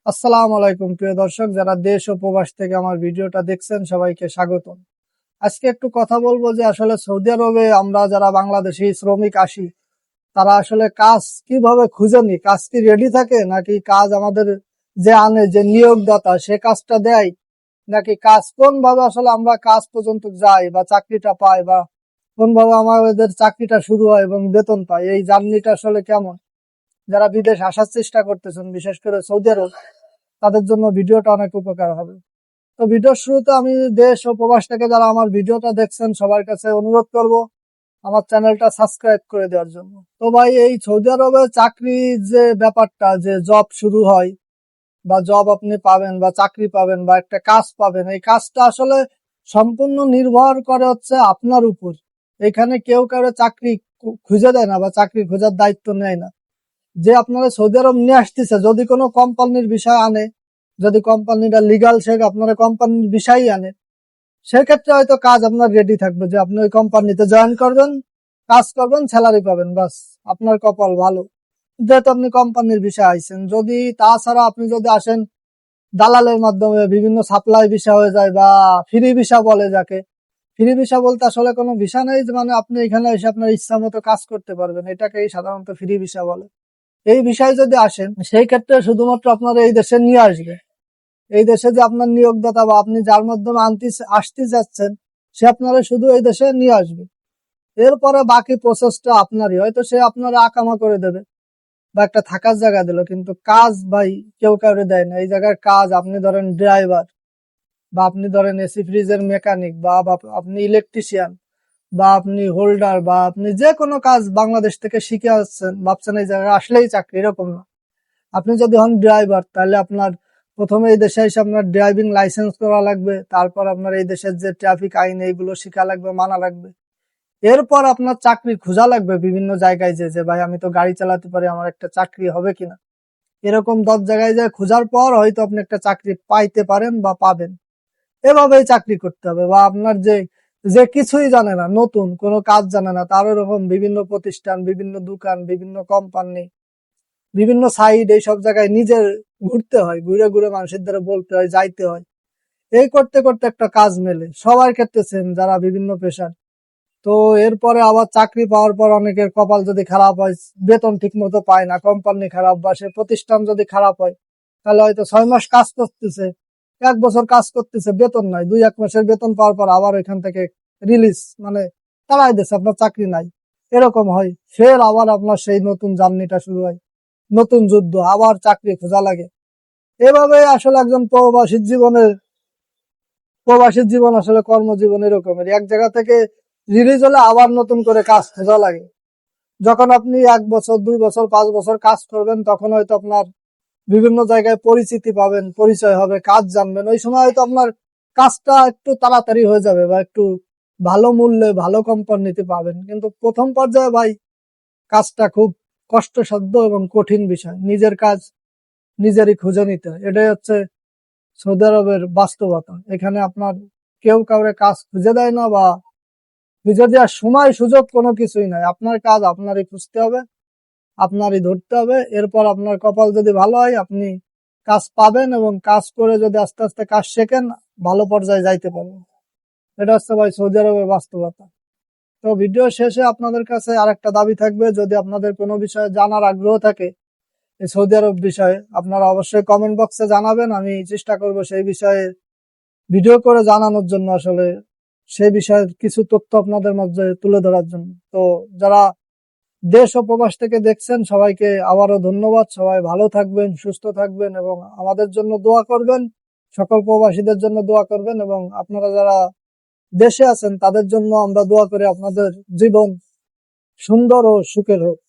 আসসালামু আলাইকুম প্রিয় দর্শক, যারা দেশ ও প্রবাস থেকে আমার ভিডিওটা দেখছেন সবাইকে স্বাগতম। আজকে একটু কথা বলবো যে আসলে সৌদি আরবে আমরা যারা বাংলাদেশি শ্রমিক আসি, তারা আসলে কাজ কিভাবে খুঁজে নি, কাজ কি রেডি থাকে নাকি কাজ আমাদের যে আনে যে নিয়োগদাতা সে কাজটা দেয়, নাকি কাজ কোন ভাবে আসলে আমরা কাজ পর্যন্ত যাই বা চাকরিটা পাই, বা কোন ভাবে আমাদের চাকরিটা শুরু হয় এবং বেতন পাই, এই জার্নিটা আসলে কেমন। যারা বিদেশ আসার চেষ্টা করতেছেন, বিশেষ করে সৌদি আরব, তাদের জন্য ভিডিওটা অনেক উপকার হবে। তো ভিডিওর শুরুতে আমি দেশ ও প্রবাস থেকে যারা আমার ভিডিওটা দেখছেন সবার কাছে অনুরোধ করব আমার চ্যানেলটা সাবস্ক্রাইব করে দেওয়ার জন্য। তো ভাই, এই সৌদি আরবে চাকরির যে ব্যাপারটা, যে জব শুরু হয় বা জব আপনি পাবেন বা চাকরি পাবেন বা একটা কাজ পাবেন, এই কাজটা আসলে সম্পূর্ণ নির্ভর করে হচ্ছে আপনার উপর। এখানে কেউ কারো চাকরি খুঁজে দেয় না বা চাকরি খোঁজার দায়িত্ব নেয় না। যে আপনারা সৌদি আরব নিয়ে আসতেছে, যদি কোনো কোম্পানির বিষয় আনে, যদি কোম্পানিটা লিগাল, সে আপনারা কোম্পানির বিষয়ই আনে, সেক্ষেত্রে হয়তো কাজ আপনার রেডি থাকবে যে আপনি ওই কোম্পানিতে জয়েন করবেন, কাজ করবেন, স্যালারি পাবেন, বাস আপনার কপাল ভালো, যেহেতু আপনি কোম্পানির বিষয় আইছেন। যদি তাছাড়া আপনি যদি আসেন দালালের মাধ্যমে, বিভিন্ন সাপ্লাই ভিসা হয়ে যায় বা ফ্রি ভিসা বলে যাকে, ফ্রি ভিসা বলতে আসলে কোনো ভিসা নেই, যে মানে আপনি এখানে এসে আপনার ইচ্ছা মতো কাজ করতে পারবেন, এটাকেই সাধারণত ফ্রি ভিসা বলে। এই বিষয়ে যদি আসেন, সেই ক্ষেত্রে শুধুমাত্র আপনারা এই দেশে নিয়ে আসবে, এই দেশে যে আপনার নিয়োগদাতা বা আপনি যার মাধ্যমে আসতে যাচ্ছেন, সে আপনারা শুধু এই দেশে নিয়ে আসবে। এরপরে বাকি প্রসেসটা আপনারই, হয়তো সে আপনারা আকামা করে দেবে বা একটা থাকার জায়গা দিল, কিন্তু কাজ ভাই কেউ কাউরে দেয় না। এই জায়গার কাজ, আপনি ধরেন ড্রাইভার, বা আপনি ধরেন এসি ফ্রিজের মেকানিক, বা আপনি ইলেকট্রিশিয়ান, বা আপনি হোল্ডার, বা আপনি যে কোনো কাজ বাংলাদেশ থেকে শিখে আসছেন, ভাবছেন এই জায়গায় আসলেই চাকরি, এরকম না। আপনি যদি হন ড্রাইভার, তাহলে আপনার প্রথমে এই দেশে এসে আপনার ড্রাইভিং লাইসেন্স করা লাগবে, তারপর আপনার এই দেশের যে ট্রাফিক আইন এইগুলো শিখা লাগবে, মানা লাগবে। এরপর আপনার চাকরি খোঁজা লাগবে বিভিন্ন জায়গায়, যে ভাই আমি তো গাড়ি চালাতে পারি, আমার একটা চাকরি হবে কিনা। এরকম 10 জায়গায় যায় খোঁজার পর হয়তো আপনি একটা চাকরি পাইতে পারেন বা পাবেন। এভাবেই চাকরি করতে হবে। বা আপনার যে যে কিছুই জানে না, নতুন কোনো কাজ জানে না, তার এরকম বিভিন্ন প্রতিষ্ঠান, বিভিন্ন দোকান, বিভিন্ন কোম্পানি, বিভিন্ন সাইড, এইসব জায়গায় নিজের ঘুরতে হয়, ঘুরে ঘুরে মানুষের দ্বারা বলতে হয়, যাইতে হয়। এই করতে করতে একটা কাজ মেলে সবার ক্ষেত্রে সেম, যারা বিভিন্ন পেশার। তো এরপরে আবার চাকরি পাওয়ার পর অনেকের কপাল যদি খারাপ হয়, বেতন ঠিক মতো পায় না, কোম্পানি খারাপ বা সে প্রতিষ্ঠান যদি খারাপ হয়, তাহলে হয়তো 6 মাস কাজ করতেছে, 1 বছর কাজ করতেছে, বেতন নাই, 2-1 মাসের বেতন পাওয়ার পর আবার এখান থেকে রিলিজ, মানে তাড়াই দিচ্ছে, আপনার চাকরি নাই। এরকম হয়, ফের আবার আপনার সেই নতুন জার্নিটা শুরু হয়, নতুন যুদ্ধ, আবার চাকরি খোঁজা লাগে। এভাবে আসলে একজন প্রবাসীর জীবন আসলে কর্মজীবন এরকমের। এক জায়গা থেকে রিলিজ হলে আবার নতুন করে কাজ খোঁজা লাগে। যখন আপনি 1 বছর, 2 বছর, 5 বছর কাজ করবেন, তখন হয়তো আপনার বিভিন্ন জায়গায় পরিচিতি পাবেন, পরিচয় হবে, কাজ জানবেন, ওই সময় হয়তো আপনার কাজটা একটু তাড়াতাড়ি হয়ে যাবে বা একটু ভালো মূল্যে ভালো কোম্পানিতে পাবেন। কিন্তু প্রথম পর্যায়ে ভাই কাজটা খুব কষ্টসাধ্য এবং কঠিন বিষয়। নিজের কাজ নিজেরই খুঁজে নিতে হয়, এটাই হচ্ছে সৌদি আরবের বাস্তবতা। এখানে আপনার কেউ কাউরে কাজ খুঁজে দেয় না, বা খুঁজে দেওয়ার সময় সুযোগ কোনো কিছুই নাই। আপনার কাজ আপনারই খুঁজতে হবে, আপনারই ধরতে হবে। এরপর আপনার কপাল যদি ভালো হয়, আপনি কাজ পাবেন, এবং কাজ করে যদি আস্তে আস্তে কাজ শেখেন, ভালো পর্যায়ে যাইতে পারবেন। এটা হচ্ছে ভাই সৌদি আরবের বাস্তবতা। তো ভিডিও শেষে আপনাদের কাছে আরেকটা দাবি থাকবে, যদি আপনাদের কোনো বিষয়ে জানার আগ্রহ থাকে এই সৌদি আরব বিষয়ে, আপনারা অবশ্যই কমেন্ট বক্সে জানাবেন। আমি চেষ্টা করব সেই বিষয়ে ভিডিও করে জানানোর জন্য, আসলে সেই বিষয়ের কিছু তথ্য আপনাদের মধ্যে তুলে ধরার জন্য। তো যারা দেশ ও প্রবাস থেকে দেখছেন সবাইকে আবারও ধন্যবাদ। সবাই ভালো থাকবেন, সুস্থ থাকবেন এবং আমাদের জন্য দোয়া করবেন। সকল প্রবাসীদের জন্য দোয়া করবেন, এবং আপনারা যারা দেশে আছেন তাদের জন্য আমরা দোয়া করি আপনাদের জীবন সুন্দর ও সুখের হোক।